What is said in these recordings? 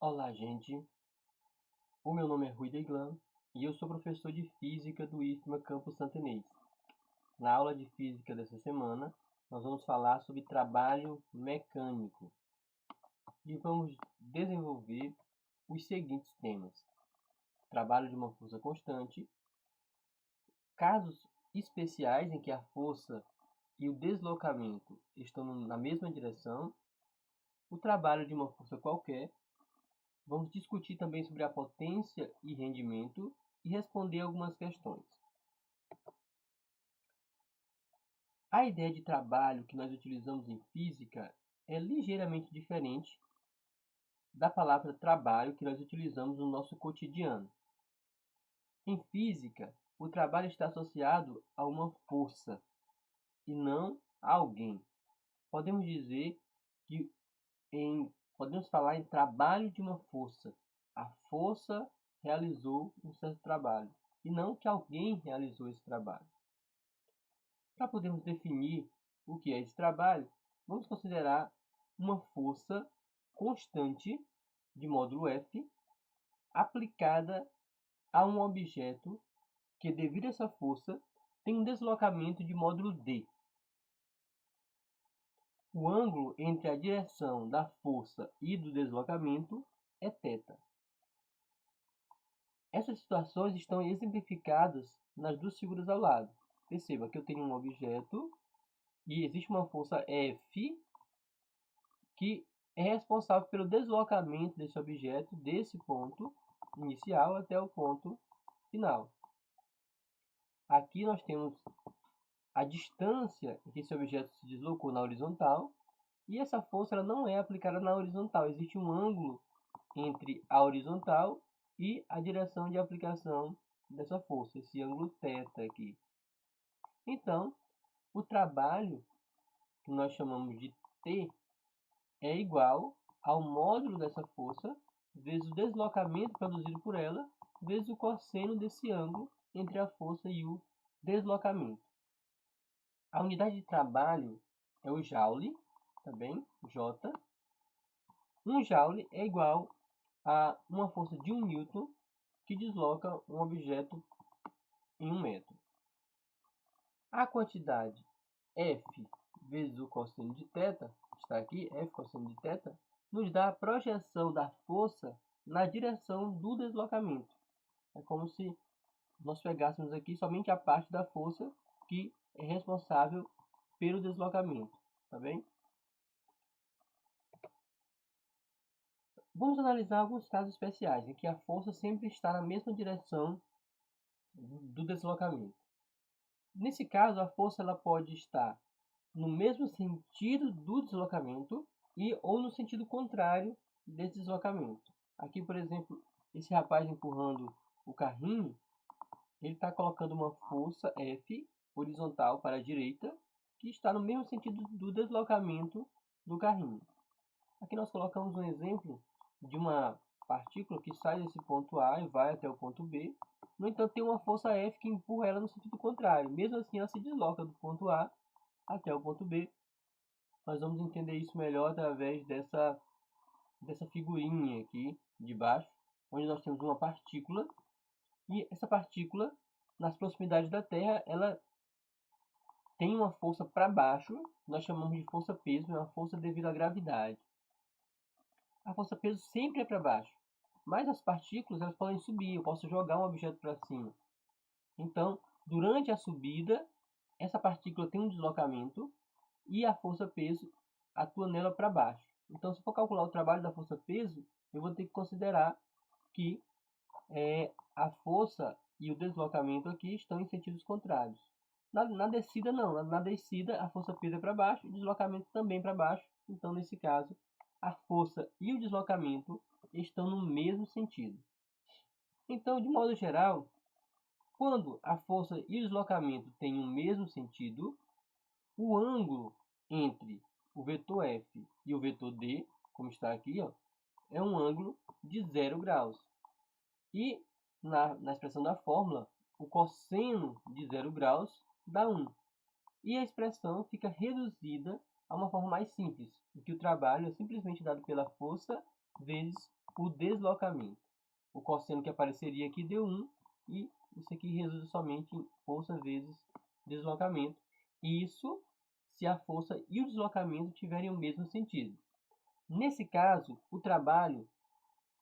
Olá, gente. O meu nome é Rui Deglan e eu sou professor de Física do IFMA Campus Santa Inês. Na aula de Física dessa semana, nós vamos falar sobre trabalho mecânico e vamos desenvolver os seguintes temas: trabalho de uma força constante, casos especiais em que a força e o deslocamento estão na mesma direção, o trabalho de uma força qualquer. Vamos discutir também sobre a potência e rendimento e responder algumas questões. A ideia de trabalho que nós utilizamos em física é ligeiramente diferente da palavra trabalho que nós utilizamos no nosso cotidiano. Em física, o trabalho está associado a uma força e não a alguém. Podemos dizer que podemos falar em trabalho de uma força. A força realizou um certo trabalho e não que alguém realizou esse trabalho. Para podermos definir o que é esse trabalho, vamos considerar uma força constante de módulo F aplicada a um objeto que, devido a essa força, tem um deslocamento de módulo D. O ângulo entre a direção da força e do deslocamento é θ. Essas situações estão exemplificadas nas duas figuras ao lado. Perceba que eu tenho um objeto e existe uma força F que é responsável pelo deslocamento desse objeto desse ponto inicial até o ponto final. Aqui nós temos a distância em que esse objeto se deslocou na horizontal e essa força ela não é aplicada na horizontal. Existe um ângulo entre a horizontal e a direção de aplicação dessa força, esse ângulo θ aqui. Então, o trabalho que nós chamamos de T é igual ao módulo dessa força vezes o deslocamento produzido por ela vezes o cosseno desse ângulo entre a força e o deslocamento. A unidade de trabalho é o joule, tá bem? J. Um joule é igual a uma força de 1 newton que desloca um objeto em 1 metro. A quantidade F vezes o cosseno de θ, está aqui, F cosseno de θ, nos dá a projeção da força na direção do deslocamento. É como se nós pegássemos aqui somente a parte da força que é responsável pelo deslocamento, tá bem? Vamos analisar alguns casos especiais em que a força sempre está na mesma direção do deslocamento. Nesse caso, a força ela pode estar no mesmo sentido do deslocamento e ou no sentido contrário desse deslocamento. Aqui, por exemplo, esse rapaz empurrando o carrinho, ele está colocando uma força F horizontal para a direita, que está no mesmo sentido do deslocamento do carrinho. Aqui nós colocamos um exemplo de uma partícula que sai desse ponto A e vai até o ponto B. No entanto, tem uma força F que empurra ela no sentido contrário. Mesmo assim, ela se desloca do ponto A até o ponto B. Nós vamos entender isso melhor através dessa figurinha aqui de baixo, onde nós temos uma partícula. E essa partícula, nas proximidades da Terra, ela tem uma força para baixo, nós chamamos de força-peso, é uma força devido à gravidade. A força-peso sempre é para baixo, mas as partículas elas podem subir, eu posso jogar um objeto para cima. Então, durante a subida, essa partícula tem um deslocamento e a força-peso atua nela para baixo. Então, se for calcular o trabalho da força-peso, eu vou ter que considerar que a força e o deslocamento aqui estão em sentidos contrários. Na descida não, na descida a força-peso é para baixo e o deslocamento também para baixo. Então, nesse caso, a força e o deslocamento estão no mesmo sentido. Então, de modo geral, quando a força e o deslocamento têm o mesmo sentido, o ângulo entre o vetor F e o vetor D, como está aqui, ó, é um ângulo de 0 graus. E na expressão da fórmula, o cosseno de 0 graus dá 1. E a expressão fica reduzida a uma forma mais simples, em que o trabalho é simplesmente dado pela força vezes o deslocamento. O cosseno que apareceria aqui deu 1 e isso aqui resulta somente em força vezes deslocamento. Isso se a força e o deslocamento tiverem o mesmo sentido. Nesse caso, o trabalho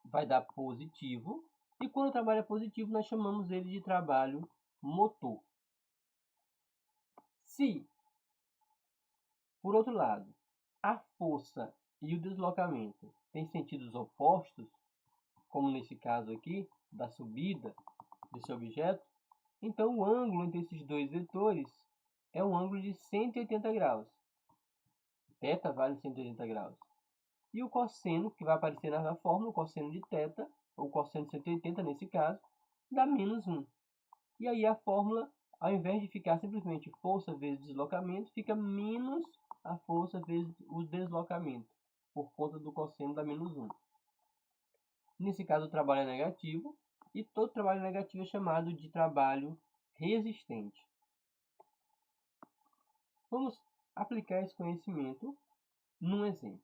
vai dar positivo, e quando o trabalho é positivo, nós chamamos ele de trabalho motor. Se, por outro lado, a força e o deslocamento têm sentidos opostos, como nesse caso aqui, da subida desse objeto, então o ângulo entre esses dois vetores é um ângulo de 180 graus. Θ vale 180 graus. E o cosseno, que vai aparecer na fórmula, o cosseno de θ, ou cosseno de 180 nesse caso, dá menos 1. E aí a fórmula, ao invés de ficar simplesmente força vezes deslocamento, fica menos a força vezes o deslocamento, por conta do cosseno da menos 1. Nesse caso o trabalho é negativo, e todo trabalho negativo é chamado de trabalho resistente. Vamos aplicar esse conhecimento num exemplo.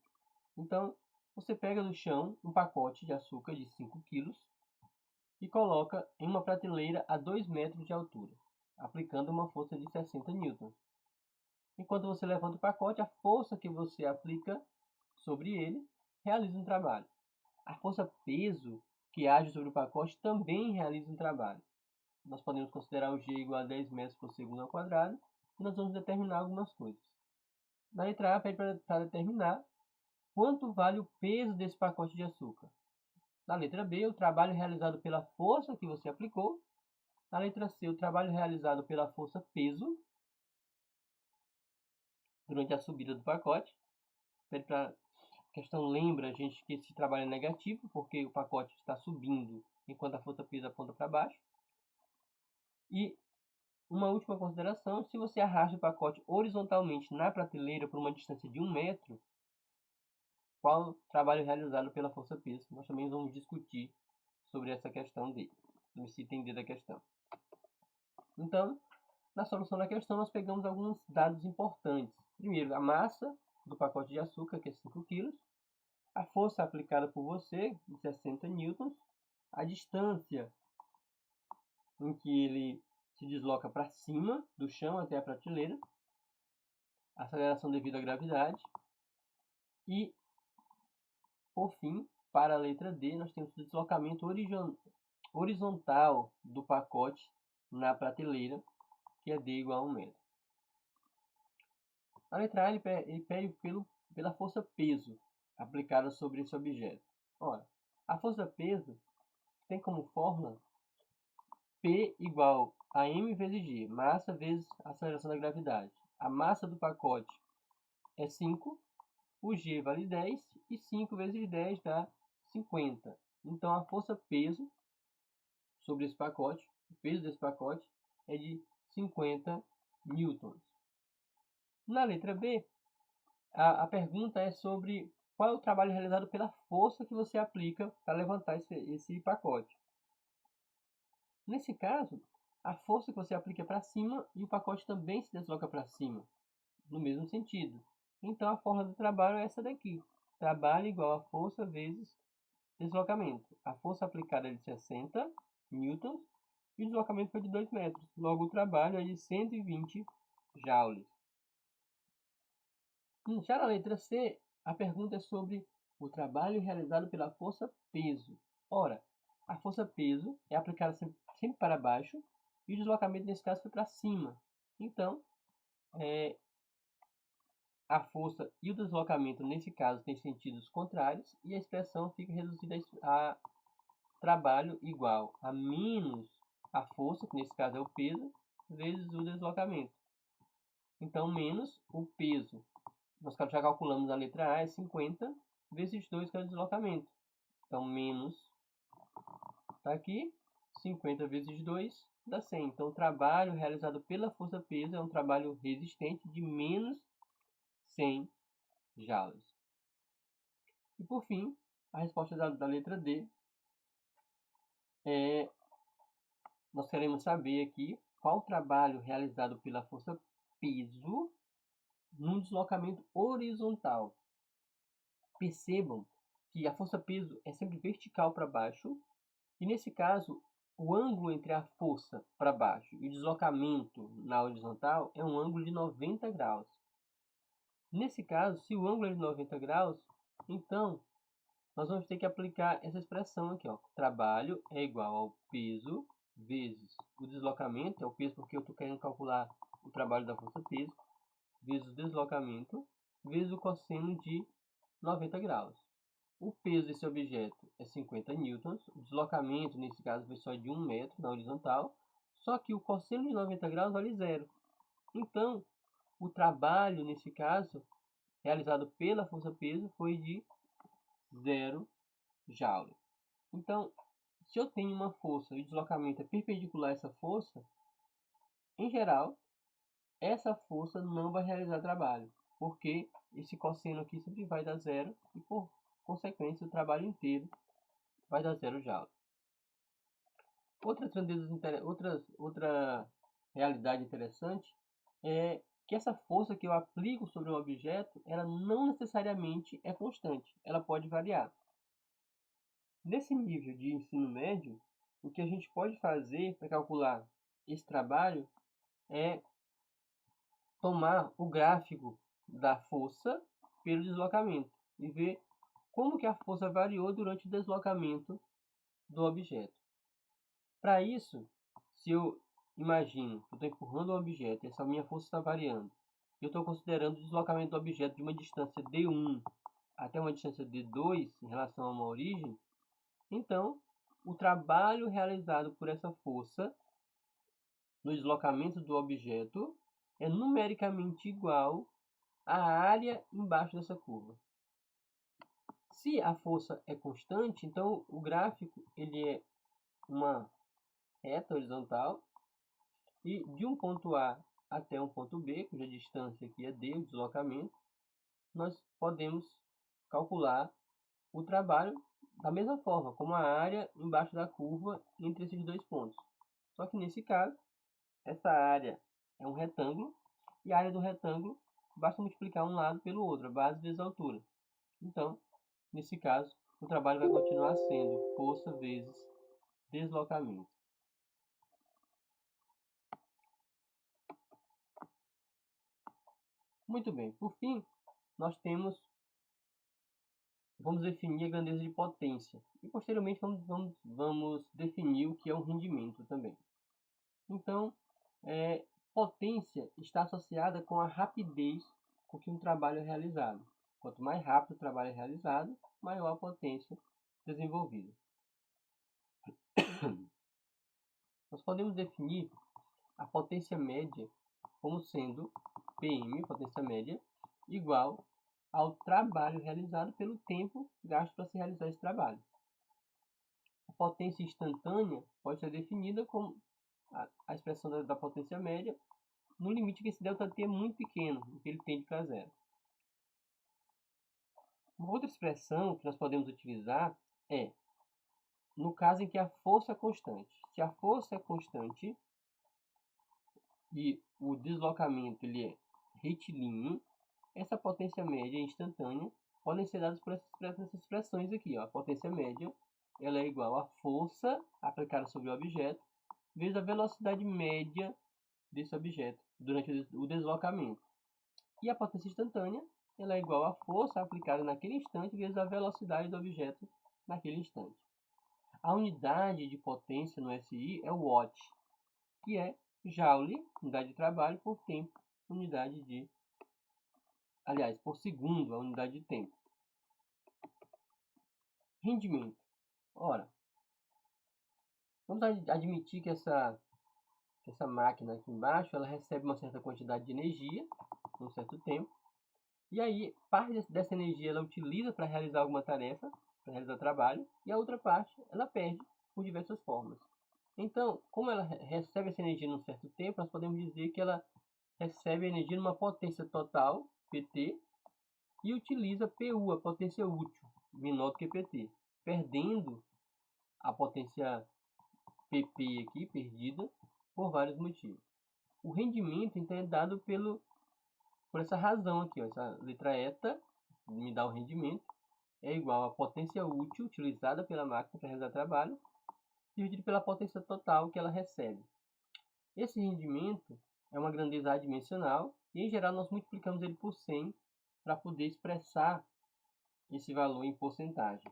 Então, você pega do chão um pacote de açúcar de 5 kg e coloca em uma prateleira a 2 metros de altura, aplicando uma força de 60 newtons. Enquanto você levanta o pacote, a força que você aplica sobre ele realiza um trabalho. A força peso que age sobre o pacote também realiza um trabalho. Nós podemos considerar o G igual a 10 metros por segundo ao quadrado e nós vamos determinar algumas coisas. Na letra A, pede para determinar quanto vale o peso desse pacote de açúcar. Na letra B, o trabalho realizado pela força que você aplicou. Na letra C, o trabalho realizado pela força peso durante a subida do pacote. A questão lembra a gente que esse trabalho é negativo, porque o pacote está subindo enquanto a força peso aponta para baixo. E uma última consideração, se você arrasta o pacote horizontalmente na prateleira por uma distância de 1 metro, qual o trabalho realizado pela força peso? Nós também vamos discutir sobre essa questão dele, se entender da questão. Então, na solução da questão, nós pegamos alguns dados importantes. Primeiro, a massa do pacote de açúcar, que é 5 kg, a força aplicada por você, de 60 newtons, a distância em que ele se desloca para cima do chão até a prateleira, a aceleração devido à gravidade e, por fim, para a letra D, nós temos o deslocamento horizontal do pacote na prateleira, que é D igual a 1 metro. Na letra A, ele pede pela força peso aplicada sobre esse objeto. Ora, a força peso tem como fórmula P igual a m vezes g, massa vezes a aceleração da gravidade. A massa do pacote é 5, o g vale 10 e 5 vezes 10 dá 50. Então a força peso sobre esse pacote, o peso desse pacote é de 50 newtons. Na letra B, a pergunta é sobre qual é o trabalho realizado pela força que você aplica para levantar esse pacote. Nesse caso, a força que você aplica é para cima e o pacote também se desloca para cima, no mesmo sentido. Então a fórmula do trabalho é essa daqui. Trabalho igual a força vezes deslocamento. A força aplicada é de 60 newtons e o deslocamento foi de 2 metros. Logo o trabalho é de 120 joules. Já na letra C, a pergunta é sobre o trabalho realizado pela força peso. Ora, a força peso é aplicada sempre para baixo e o deslocamento nesse caso foi para cima. Então, a força e o deslocamento nesse caso têm sentidos contrários e a expressão fica reduzida a trabalho igual a menos a força, que nesse caso é o peso, vezes o deslocamento. Então, menos o peso. Nós já calculamos a letra A, é 50, vezes 2, que é o deslocamento. Então, menos, está aqui, 50 vezes 2 dá 100. Então, o trabalho realizado pela força peso é um trabalho resistente de menos 100 joules. E, por fim, a resposta da letra D é... Nós queremos saber aqui qual o trabalho realizado pela força peso num deslocamento horizontal. Percebam que a força-peso é sempre vertical para baixo, e nesse caso, o ângulo entre a força para baixo e o deslocamento na horizontal é um ângulo de 90 graus. Nesse caso, se o ângulo é de 90 graus, então nós vamos ter que aplicar essa expressão aqui, ó. Trabalho é igual ao peso vezes o deslocamento, é o peso porque eu estou querendo calcular o trabalho da força-peso, vezes o deslocamento, vezes o cosseno de 90 graus. O peso desse objeto é 50 newtons, o deslocamento, nesse caso, foi só de 1 metro na horizontal, só que o cosseno de 90 graus vale zero. Então, o trabalho, nesse caso, realizado pela força-peso foi de 0 joule. Então, se eu tenho uma força e o deslocamento é perpendicular a essa força, em geral, essa força não vai realizar trabalho, porque esse cosseno aqui sempre vai dar zero e, por consequência, o trabalho inteiro vai dar 0 joule. Outra realidade interessante é que essa força que eu aplico sobre um objeto, ela não necessariamente é constante, ela pode variar. Nesse nível de ensino médio, o que a gente pode fazer para calcular esse trabalho é tomar o gráfico da força pelo deslocamento e ver como que a força variou durante o deslocamento do objeto. Para isso, se eu imagino que eu estou empurrando um objeto e essa minha força está variando, eu estou considerando o deslocamento do objeto de uma distância d1 até uma distância d2 em relação a uma origem, então o trabalho realizado por essa força no deslocamento do objeto é numericamente igual à área embaixo dessa curva. Se a força é constante, então o gráfico ele é uma reta horizontal e de um ponto A até um ponto B, cuja distância aqui é d, o deslocamento, nós podemos calcular o trabalho da mesma forma, como a área embaixo da curva entre esses dois pontos. Só que nesse caso, essa área é um retângulo, e a área do retângulo basta multiplicar um lado pelo outro, a base vezes a altura. Então, nesse caso, o trabalho vai continuar sendo força vezes deslocamento. Muito bem, por fim, nós vamos definir a grandeza de potência. E posteriormente vamos definir o que é um rendimento também. Então, potência está associada com a rapidez com que um trabalho é realizado. Quanto mais rápido o trabalho é realizado, maior a potência desenvolvida. Nós podemos definir a potência média como sendo PM, potência média, igual ao trabalho realizado pelo tempo gasto para se realizar esse trabalho. A potência instantânea pode ser definida como a expressão da potência média no limite que esse ΔT é muito pequeno, que ele tende para zero. Uma outra expressão que nós podemos utilizar é no caso em que a força é constante. Se a força é constante e o deslocamento ele é retilíneo, essa potência média instantânea podem ser dadas por essas expressões aqui. Ó. A potência média ela é igual à força aplicada sobre o objeto vezes a velocidade média desse objeto durante o deslocamento. E a potência instantânea ela é igual à força aplicada naquele instante vezes a velocidade do objeto naquele instante. A unidade de potência no SI é o watt, que é joule, unidade de trabalho, por tempo, unidade de... Aliás, por segundo, a unidade de tempo. Rendimento. Ora, vamos admitir que essa máquina aqui embaixo, ela recebe uma certa quantidade de energia, um certo tempo, e aí parte dessa energia ela utiliza para realizar alguma tarefa, para realizar trabalho, e a outra parte ela perde por diversas formas. Então, como ela recebe essa energia num certo tempo, nós podemos dizer que ela recebe a energia numa potência total, PT, e utiliza PU, a potência útil, menor do que PT, perdendo a potência PP aqui, perdida, por vários motivos. O rendimento, então, é dado por essa razão aqui, ó, essa letra eta me dá o rendimento, é igual à potência útil utilizada pela máquina para realizar trabalho, dividido pela potência total que ela recebe. Esse rendimento é uma grandeza adimensional e, em geral, nós multiplicamos ele por 100 para poder expressar esse valor em porcentagem.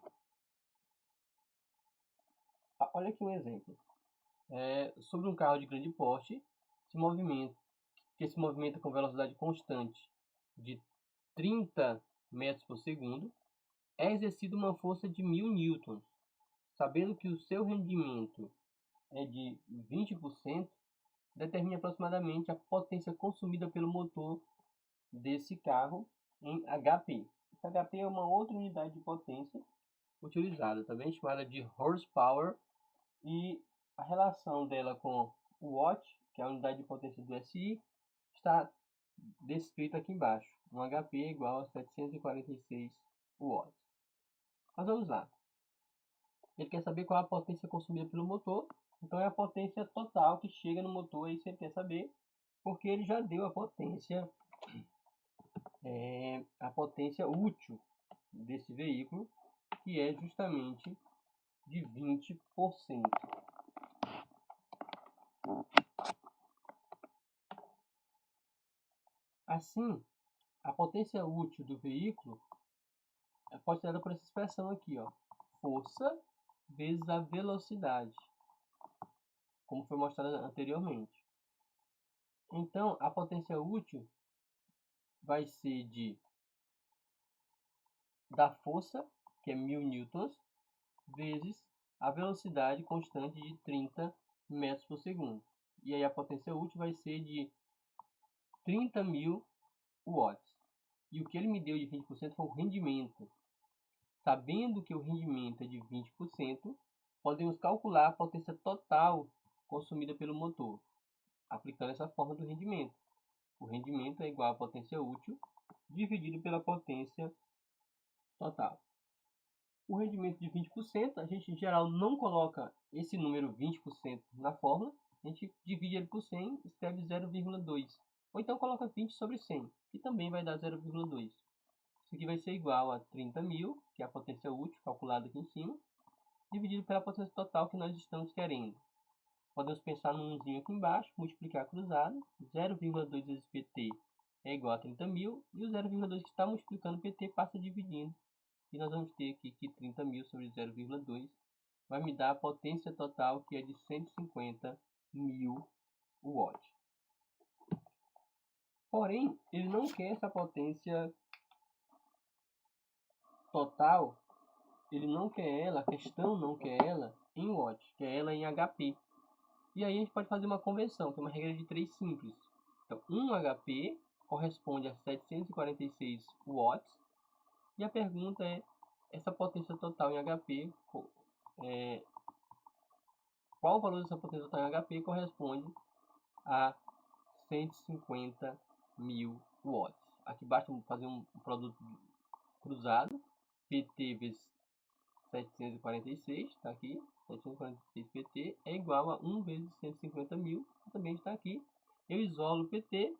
Olha aqui um exemplo. Sobre um carro de grande porte, que se movimenta com velocidade constante de 30 metros por segundo, é exercida uma força de 1000 newtons. Sabendo que o seu rendimento é de 20%, determine aproximadamente a potência consumida pelo motor desse carro em HP. Esse HP é uma outra unidade de potência utilizada, também chamada de horsepower, e a relação dela com o watt, que é a unidade de potência do SI, está descrita aqui embaixo. Um HP é igual a 746 watts. Mas vamos lá. Ele quer saber qual é a potência consumida pelo motor. Então é a potência total que chega no motor, aí você quer saber, porque ele já deu a potência útil desse veículo, que é justamente de 20%. Assim, a potência útil do veículo pode ser dada por essa expressão aqui, ó, força vezes a velocidade, como foi mostrado anteriormente. Então, a potência útil vai ser da força, que é 1000 newtons, vezes a velocidade constante de 30 metros por segundo. E aí a potência útil vai ser de 30.000 watts. E o que ele me deu de 20% foi o rendimento. Sabendo que o rendimento é de 20%, podemos calcular a potência total consumida pelo motor, aplicando essa forma do rendimento. O rendimento é igual à potência útil dividido pela potência total. O rendimento de 20%, a gente em geral não coloca esse número 20% na fórmula, a gente divide ele por 100 e escreve 0,2. Ou então coloca 20 sobre 100, que também vai dar 0,2. Isso aqui vai ser igual a 30.000, que é a potência útil calculada aqui em cima, dividido pela potência total que nós estamos querendo. Podemos pensar num umzinho aqui embaixo, multiplicar cruzado, 0,2 vezes PT é igual a 30.000, e o 0,2 que está multiplicando PT passa dividindo. E nós vamos ter aqui que 30.000 sobre 0,2 vai me dar a potência total, que é de 150.000 watts. Porém, ele não quer essa potência total, ele não quer ela, a questão não quer ela em watts, quer ela em HP. E aí a gente pode fazer uma conversão, que é uma regra de 3 simples. Então, 1 HP corresponde a 746 watts. E a pergunta é, essa potência total em HP, qual o valor dessa potência total em HP corresponde a 150.000 watts. Aqui basta fazer um produto cruzado, PT vezes 746, está aqui, 746 PT é igual a 1 vezes 150.000, que também está aqui. Eu isolo o PT,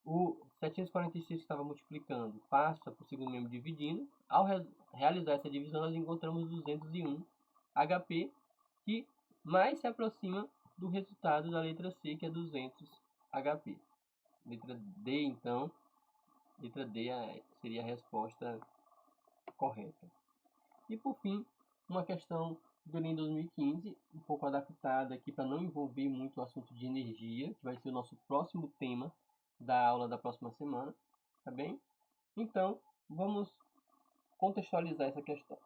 o 746 que estava multiplicando passa para o segundo membro dividindo. Ao realizar essa divisão, nós encontramos 201 HP, que mais se aproxima do resultado da letra C, que é 200 HP. Letra D, então, letra D seria a resposta correta. E por fim, uma questão do Enem 2015, um pouco adaptada aqui para não envolver muito o assunto de energia, que vai ser o nosso próximo tema da aula da próxima semana, tá bem? Então, vamos contextualizar essa questão.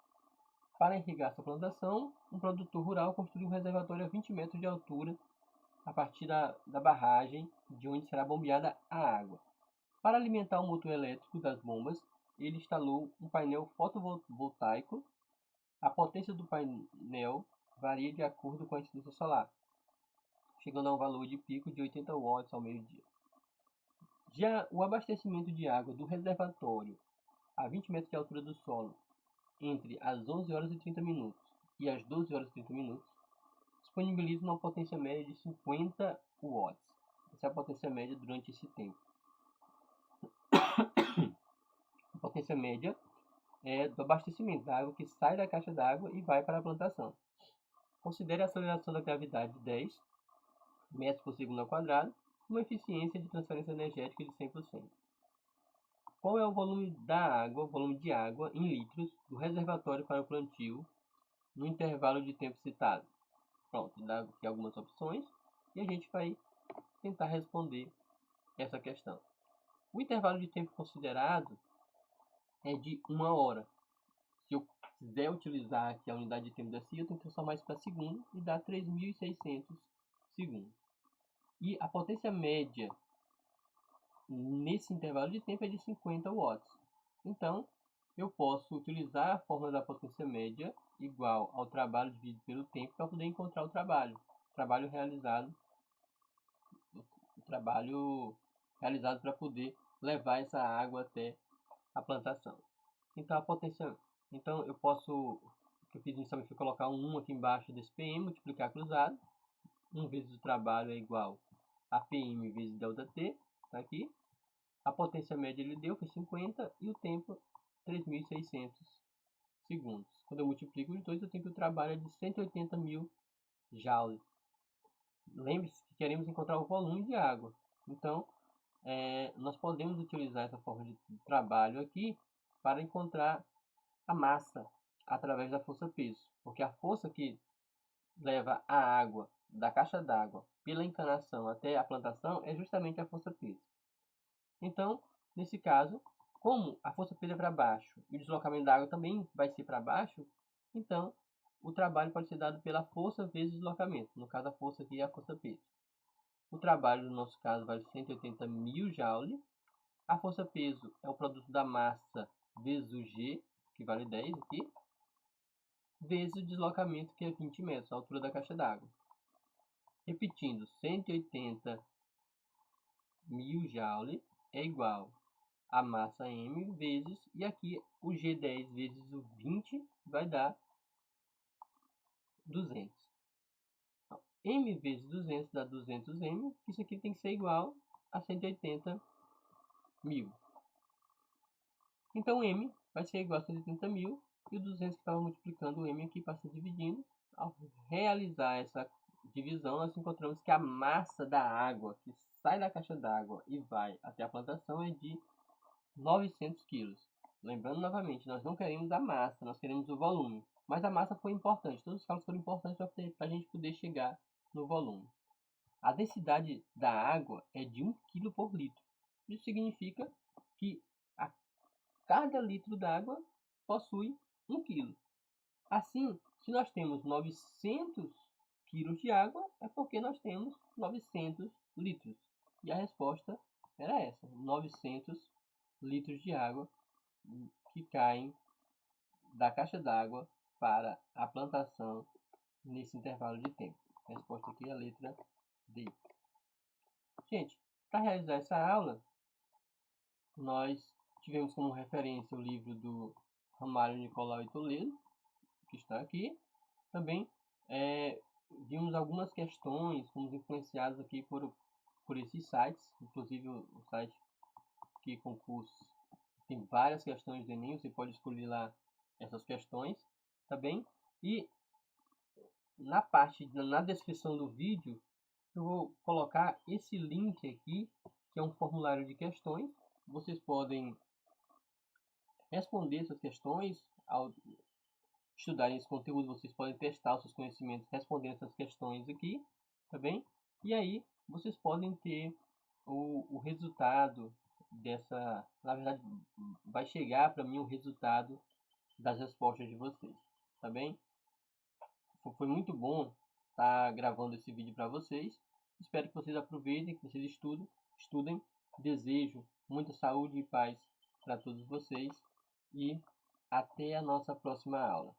Para irrigar sua plantação, um produtor rural construiu um reservatório a 20 metros de altura a partir da barragem de onde será bombeada a água. Para alimentar o motor elétrico das bombas, ele instalou um painel fotovoltaico. A potência do painel varia de acordo com a incidência solar, chegando a um valor de pico de 80 watts ao meio-dia. Já o abastecimento de água do reservatório a 20 metros de altura do solo, entre as 11 horas e 30 minutos e as 12 horas e 30 minutos, disponibiliza uma potência média de 50 watts. Essa é a potência média durante esse tempo. A potência média é do abastecimento da água que sai da caixa d'água e vai para a plantação. Considere a aceleração da gravidade de 10 metros por segundo ao quadrado, uma eficiência de transferência energética de 100%. Qual é o volume da água, o volume de água em litros do reservatório para o plantio no intervalo de tempo citado? Pronto, dá aqui algumas opções e a gente vai tentar responder essa questão. O intervalo de tempo considerado é de 1 hora. Se eu quiser utilizar aqui a unidade de tempo da CIA, eu tenho que transformar isso para segundo e dá 3.600 segundos. E a potência média nesse intervalo de tempo é de 50 watts. Então, eu posso utilizar a fórmula da potência média igual ao trabalho dividido pelo tempo para poder encontrar o trabalho realizado para poder levar essa água até a plantação. Então a potência, então eu posso, o que eu fiz inicialmente foi colocar um 1 aqui embaixo desse PM, multiplicar cruzado, 1 vezes o trabalho é igual a PM vezes ΔT, tá aqui. A potência média ele deu foi 50 e o tempo 3.600 segundos. Quando eu multiplico os dois, eu tenho que o trabalho é de 180.000 joules. Lembre-se que queremos encontrar o volume de água. Então, nós podemos utilizar essa forma de trabalho aqui para encontrar a massa através da força-peso. Porque a força que leva a água da caixa d'água pela encanação até a plantação é justamente a força-peso. Então, nesse caso, como a força-peso é para baixo e o deslocamento da água também vai ser para baixo, então o trabalho pode ser dado pela força vezes deslocamento. No caso, a força aqui é a força-peso. O trabalho, no nosso caso, vale 180.000 joules. A força-peso é o produto da massa vezes o G, que vale 10 aqui, vezes o deslocamento, que é 20 metros, a altura da caixa d'água. Repetindo, 180.000 joules é igual a massa M vezes, e aqui o G10 vezes o 20 vai dar 200. Então, M vezes 200 dá 200M, isso aqui tem que ser igual a 180.000. Então M vai ser igual a 180.000 e o 200 que estava multiplicando o M aqui passa dividindo. Ao realizar essa divisão, nós encontramos que a massa da água que sai da caixa d'água e vai até a plantação é de 900 kg. Lembrando novamente, nós não queremos a massa, nós queremos o volume. Mas a massa foi importante, todos os cálculos foram importantes para a gente poder chegar no volume. A densidade da água é de 1 kg por litro. Isso significa que cada litro d'água possui 1 kg. Assim, se nós temos 900 kg de água, é porque nós temos 900 litros. E a resposta era essa, 900 litros de água que caem da caixa d'água para a plantação nesse intervalo de tempo. A resposta aqui é a letra D. Gente, para realizar essa aula, nós tivemos como referência o livro do Ramalho Nicolau e Toledo, que está aqui. Também vimos algumas questões, fomos influenciados aqui por esses sites, inclusive o site que concurso tem várias questões do Enem, você pode escolher lá essas questões, tá bem? E na descrição do vídeo, eu vou colocar esse link aqui, que é um formulário de questões. Vocês podem responder essas questões. Ao estudarem esse conteúdo, vocês podem testar os seus conhecimentos respondendo essas questões aqui, tá bem? E aí, vocês podem ter o resultado dessa... Na verdade, vai chegar para mim o resultado das respostas de vocês, tá bem? Foi muito bom estar gravando esse vídeo para vocês. Espero que vocês aproveitem, que vocês estudem. Desejo muita saúde e paz para todos vocês e até a nossa próxima aula.